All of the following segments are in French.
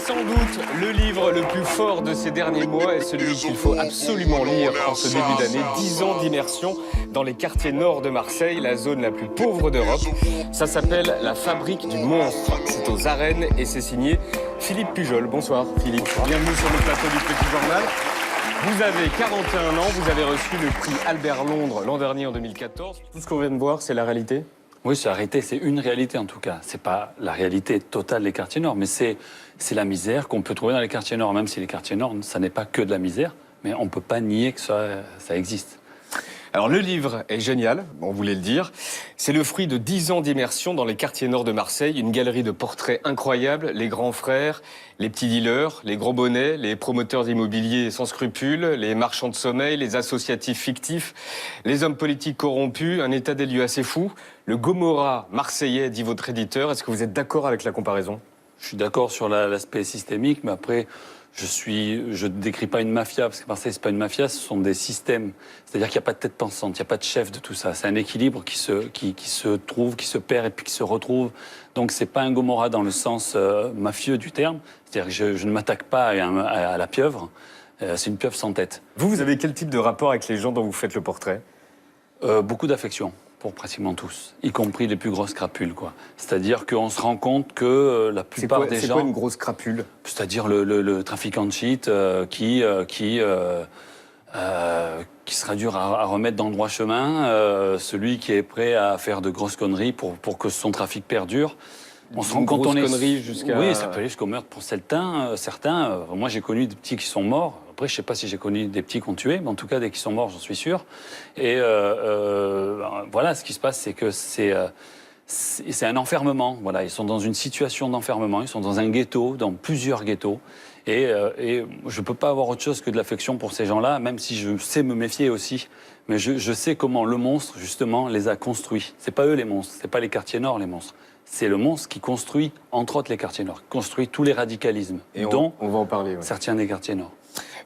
sans doute le livre le plus fort de ces derniers mois et celui qu'il faut absolument lire en ce début d'année. 10 ans d'immersion dans les quartiers nord de Marseille, la zone la plus pauvre d'Europe. Ça s'appelle La Fabrique du Monstre. C'est aux Arènes et c'est signé Philippe Pujol. Bonsoir Philippe. Bonsoir. Bienvenue sur le plateau du Petit Journal. Vous avez 41 ans, vous avez reçu le prix Albert Londres l'an dernier en 2014. Tout ce qu'on vient de voir, c'est la réalité ? Oui, c'est la réalité, c'est une réalité en tout cas. C'est pas la réalité totale des quartiers nord, mais c'est la misère qu'on peut trouver dans les quartiers nord. Même si les quartiers nord, ça n'est pas que de la misère, mais on ne peut pas nier que ça existe. Alors le livre est génial, on voulait le dire. C'est le fruit de 10 ans d'immersion dans les quartiers nord de Marseille. Une galerie de portraits incroyables, les grands frères, les petits dealers, les gros bonnets, les promoteurs immobiliers sans scrupules, les marchands de sommeil, les associatifs fictifs, les hommes politiques corrompus, un état des lieux assez fou. Le Gomorrah marseillais, dit votre éditeur. Est-ce que vous êtes d'accord avec la comparaison ? Je suis d'accord sur l'aspect systémique, mais après, je ne décris pas une mafia, parce que Marseille, ce n'est pas une mafia, ce sont des systèmes. C'est-à-dire qu'il n'y a pas de tête pensante, il n'y a pas de chef de tout ça. C'est un équilibre qui se trouve, qui se perd et puis qui se retrouve. Donc, ce n'est pas un Gomorrah dans le sens mafieux du terme. C'est-à-dire que je ne m'attaque pas à la pieuvre. C'est une pieuvre sans tête. Vous avez quel type de rapport avec les gens dont vous faites le portrait ? Beaucoup d'affection. Pour pratiquement tous, y compris les plus grosses crapules, quoi. C'est-à-dire qu'on se rend compte que la plupart des gens... C'est quoi une grosse crapule ? C'est-à-dire le trafiquant de shit qui sera dur à remettre dans le droit chemin, celui qui est prêt à faire de grosses conneries pour que son trafic perdure. On se rend compte jusqu'à... Oui, ça peut aller jusqu'au meurtre pour certains. Moi, j'ai connu des petits qui sont morts. Après, je ne sais pas si j'ai connu des petits qui ont tué, mais en tout cas, des qui sont morts, j'en suis sûr. Et voilà, ce qui se passe, c'est que c'est un enfermement. Voilà, ils sont dans une situation d'enfermement, ils sont dans un ghetto, dans plusieurs ghettos. Et je ne peux pas avoir autre chose que de l'affection pour ces gens-là, même si je sais me méfier aussi. Mais je sais comment le monstre, justement, les a construits. Ce n'est pas eux les monstres, ce n'est pas les quartiers nord les monstres. C'est le monstre qui construit, entre autres, les quartiers nord, qui construit tous les radicalismes, dont on va en parler, certains des quartiers nord.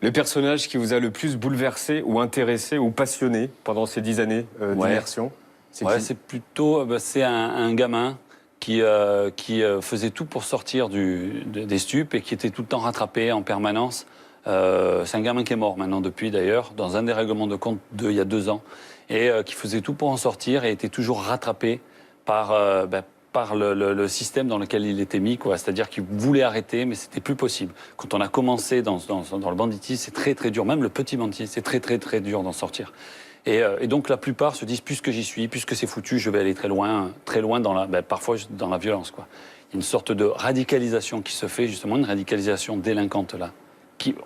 Le personnage qui vous a le plus bouleversé ou intéressé ou passionné pendant ces 10 années d'immersion, c'est plutôt c'est un gamin qui faisait tout pour sortir des stupes et qui était tout le temps rattrapé en permanence. C'est un gamin qui est mort maintenant depuis d'ailleurs, dans un des règlements de compte il y a 2 ans, et qui faisait tout pour en sortir et était toujours rattrapé par le système dans lequel il était mis, quoi. C'est-à-dire qu'il voulait arrêter, mais c'était plus possible. Quand on a commencé dans le banditisme, c'est très très dur, même le petit banditisme, c'est très très très dur d'en sortir. Et donc la plupart se disent, puisque j'y suis, puisque c'est foutu, je vais aller très loin parfois dans la violence, quoi. Il y a une sorte de radicalisation qui se fait, justement, une radicalisation délinquante là.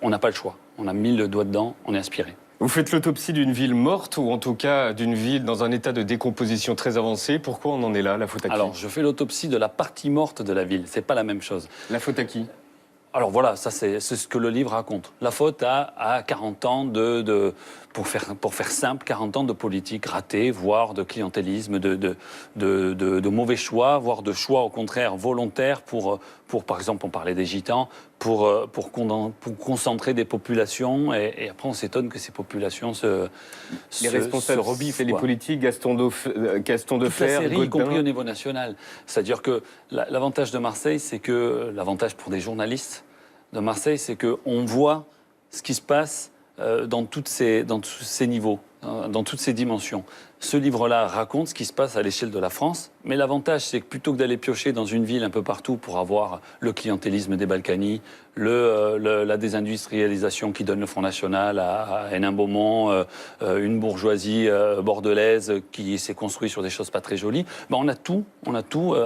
On n'a pas le choix. On a mis le doigt dedans, on est aspiré. Vous faites l'autopsie d'une ville morte, ou en tout cas d'une ville dans un état de décomposition très avancé. Pourquoi on en est là ? La faute à qui ? Alors, je fais l'autopsie de la partie morte de la ville. C'est pas la même chose. La faute à qui ? Alors voilà, ça c'est ce que le livre raconte. La faute à 40 ans pour faire simple, 40 ans de politique ratée, voire de clientélisme, de mauvais choix, voire de choix au contraire volontaires pour par exemple, on parlait des gitans, pour concentrer des populations, et après on s'étonne que ces populations les responsables, rebiffent. C'est les politiques, Gaston Defferre, y compris au niveau national. C'est-à-dire que l'avantage de Marseille, c'est que l'avantage pour des journalistes de Marseille, c'est qu'on voit ce qui se passe dans tous ces niveaux, dans toutes ces dimensions. Ce livre-là raconte ce qui se passe à l'échelle de la France, mais l'avantage, c'est que plutôt que d'aller piocher dans une ville un peu partout pour avoir le clientélisme des Balkany, la désindustrialisation qui donne le Front National à Hénin-Beaumont, une bourgeoisie bordelaise qui s'est construite sur des choses pas très jolies, on a tout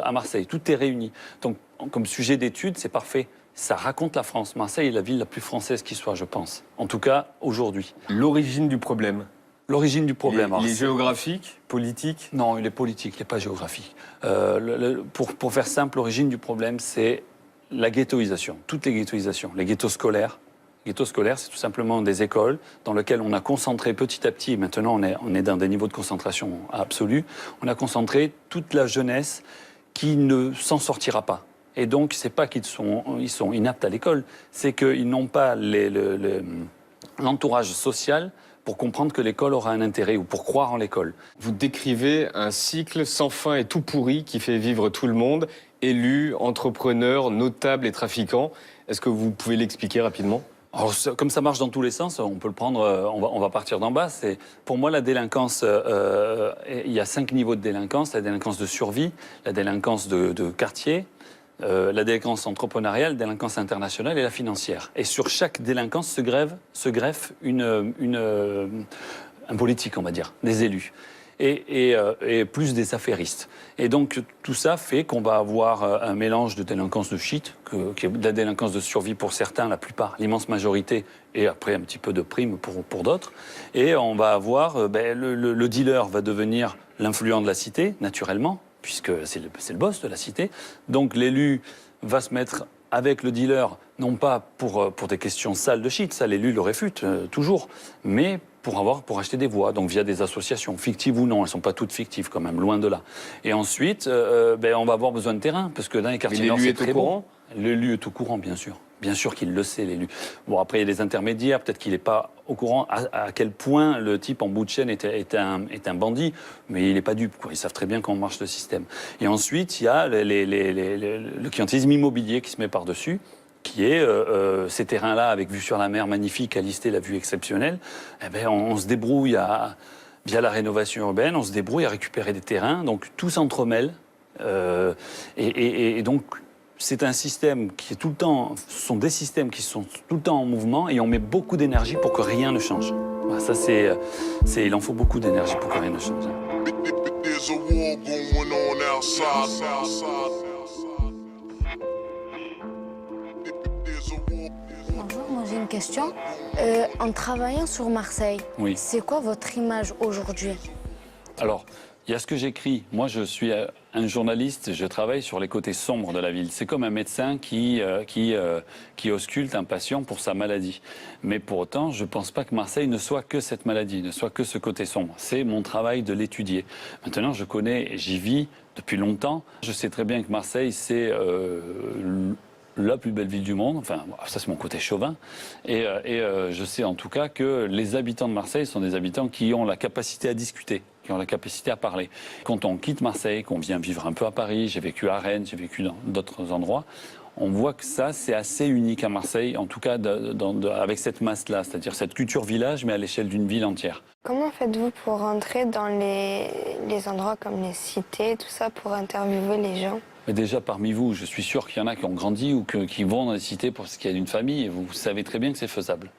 à Marseille, tout est réuni. Donc, comme sujet d'étude, c'est parfait. Ça raconte la France. Marseille est la ville la plus française qui soit, je pense. En tout cas, aujourd'hui. L'origine du problème. L'origine du problème. Il est géographique, politique ? Non, il est politique, il n'est pas géographique. Pour faire simple, l'origine du problème, c'est la ghettoisation. Toutes les ghettoisations. Les ghettos scolaires. Les ghettos scolaires, c'est tout simplement des écoles dans lesquelles on a concentré petit à petit, maintenant on est dans des niveaux de concentration absolus, on a concentré toute la jeunesse qui ne s'en sortira pas. Et donc, c'est pas qu'ils sont inaptes à l'école, c'est qu'ils n'ont pas l'entourage social pour comprendre que l'école aura un intérêt ou pour croire en l'école. Vous décrivez un cycle sans fin et tout pourri qui fait vivre tout le monde, élus, entrepreneurs, notables et trafiquants. Est-ce que vous pouvez l'expliquer rapidement ? Alors, comme ça marche dans tous les sens, on peut le prendre, on va partir d'en bas. Pour moi, la délinquance, il y a 5 niveaux de délinquance. La délinquance de survie, la délinquance de quartier, la délinquance entrepreneuriale, la délinquance internationale et la financière. Et sur chaque délinquance se greffe un politique, on va dire, des élus. Et plus des affairistes. Et donc tout ça fait qu'on va avoir un mélange de délinquance de shit, qui est de la délinquance de survie pour certains, la plupart, l'immense majorité, et après un petit peu de prime pour d'autres. Et on va avoir, le dealer va devenir l'influent de la cité, naturellement, puisque c'est le boss de la cité. Donc l'élu va se mettre avec le dealer, non pas pour des questions sales de shit, ça l'élu le réfute toujours, mais pour acheter des voix, donc via des associations, fictives ou non, elles ne sont pas toutes fictives quand même, loin de là. Et ensuite, on va avoir besoin de terrain, parce que dans les quartiers nord, c'est très bon. L'élu est au courant, bien sûr. Bien sûr qu'il le sait, l'élu. Bon, après, il y a des intermédiaires, peut-être qu'il n'est pas au courant à quel point le type en bout de chaîne est un bandit, mais il n'est pas dupe, quoi. Ils savent très bien comment marche le système. Et ensuite, il y a le clientélisme immobilier qui se met par-dessus, qui est ces terrains-là avec vue sur la mer magnifique, à lister la vue exceptionnelle. On se débrouille via la rénovation urbaine, on se débrouille à récupérer des terrains, donc tout s'entremêle. Et donc, c'est un système qui est tout le temps, ce sont des systèmes qui sont tout le temps en mouvement et on met beaucoup d'énergie pour que rien ne change. Voilà, ça, il en faut beaucoup d'énergie pour que rien ne change. Bonjour, moi j'ai une question. En travaillant sur Marseille, oui. C'est quoi votre image aujourd'hui ? Alors, il y a ce que j'écris. Moi, je suis un journaliste, je travaille sur les côtés sombres de la ville. C'est comme un médecin qui ausculte un patient pour sa maladie. Mais pour autant, je ne pense pas que Marseille ne soit que cette maladie, ne soit que ce côté sombre. C'est mon travail de l'étudier. Maintenant, je connais, j'y vis depuis longtemps. Je sais très bien que Marseille, c'est la plus belle ville du monde. Enfin, ça, c'est mon côté chauvin. Et je sais en tout cas que les habitants de Marseille sont des habitants qui ont la capacité à discuter, qui ont la capacité à parler. Quand on quitte Marseille, qu'on vient vivre un peu à Paris, j'ai vécu à Rennes, j'ai vécu dans d'autres endroits, on voit que ça, c'est assez unique à Marseille, en tout cas avec cette masse-là, c'est-à-dire cette culture village, mais à l'échelle d'une ville entière. Comment faites-vous pour rentrer dans les endroits comme les cités, tout ça, pour interviewer les gens ? Mais déjà, parmi vous, je suis sûr qu'il y en a qui ont grandi ou qui vont dans les cités parce qu'il y a une famille, et vous savez très bien que c'est faisable.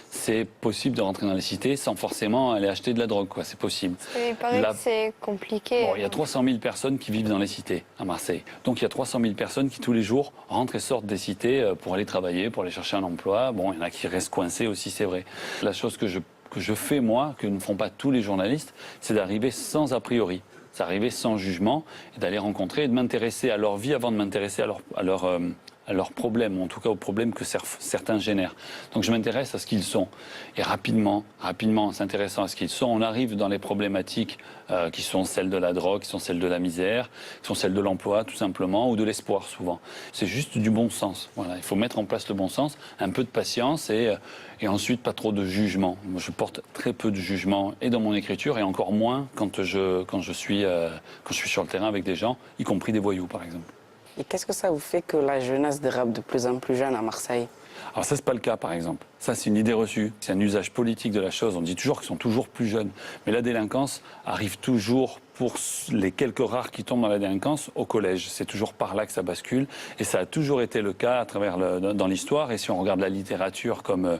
C'est possible de rentrer dans les cités sans forcément aller acheter de la drogue, quoi. C'est possible. Il paraît que c'est compliqué. Bon, il y a 300 000 personnes qui vivent dans les cités à Marseille. Donc il y a 300 000 personnes qui tous les jours rentrent et sortent des cités pour aller travailler, pour aller chercher un emploi. Bon, il y en a qui restent coincés aussi, c'est vrai. La chose que je fais, moi, que ne font pas tous les journalistes, c'est d'arriver sans a priori. C'est d'arriver sans jugement et d'aller rencontrer et de m'intéresser à leur vie avant de m'intéresser à leurs problèmes, ou en tout cas aux problèmes que certains génèrent. Donc je m'intéresse à ce qu'ils sont. Et rapidement, en s'intéressant à ce qu'ils sont, on arrive dans les problématiques qui sont celles de la drogue, qui sont celles de la misère, qui sont celles de l'emploi, tout simplement, ou de l'espoir, souvent. C'est juste du bon sens. Voilà. Il faut mettre en place le bon sens, un peu de patience et ensuite pas trop de jugement. Moi, je porte très peu de jugement, et dans mon écriture, et encore moins quand je suis sur le terrain avec des gens, y compris des voyous, par exemple. Et qu'est-ce que ça vous fait que la jeunesse dérape de plus en plus jeune à Marseille ? Alors ça, c'est pas le cas, par exemple. Ça, c'est une idée reçue. C'est un usage politique de la chose. On dit toujours qu'ils sont toujours plus jeunes. Mais la délinquance arrive toujours, pour les quelques rares qui tombent dans la délinquance, au collège. C'est toujours par là que ça bascule. Et ça a toujours été le cas dans l'histoire. Et si on regarde la littérature comme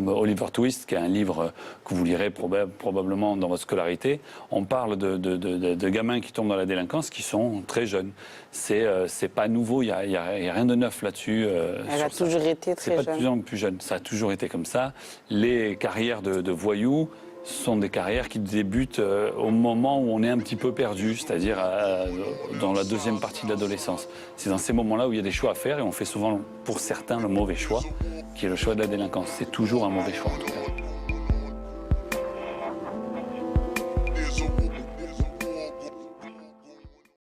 Oliver Twist, qui est un livre que vous lirez probablement dans votre scolarité, on parle de gamins qui tombent dans la délinquance qui sont très jeunes. C'est pas nouveau, il y a rien de neuf là-dessus. Elle a toujours été très jeune. C'est pas de plus en plus jeune, ça a toujours été comme ça. Les carrières de voyous sont des carrières qui débutent au moment où on est un petit peu perdu, c'est-à-dire dans la deuxième partie de l'adolescence. C'est dans ces moments-là où il y a des choix à faire et on fait souvent, pour certains, le mauvais choix, qui est le choix de la délinquance. C'est toujours un mauvais choix, en tout cas.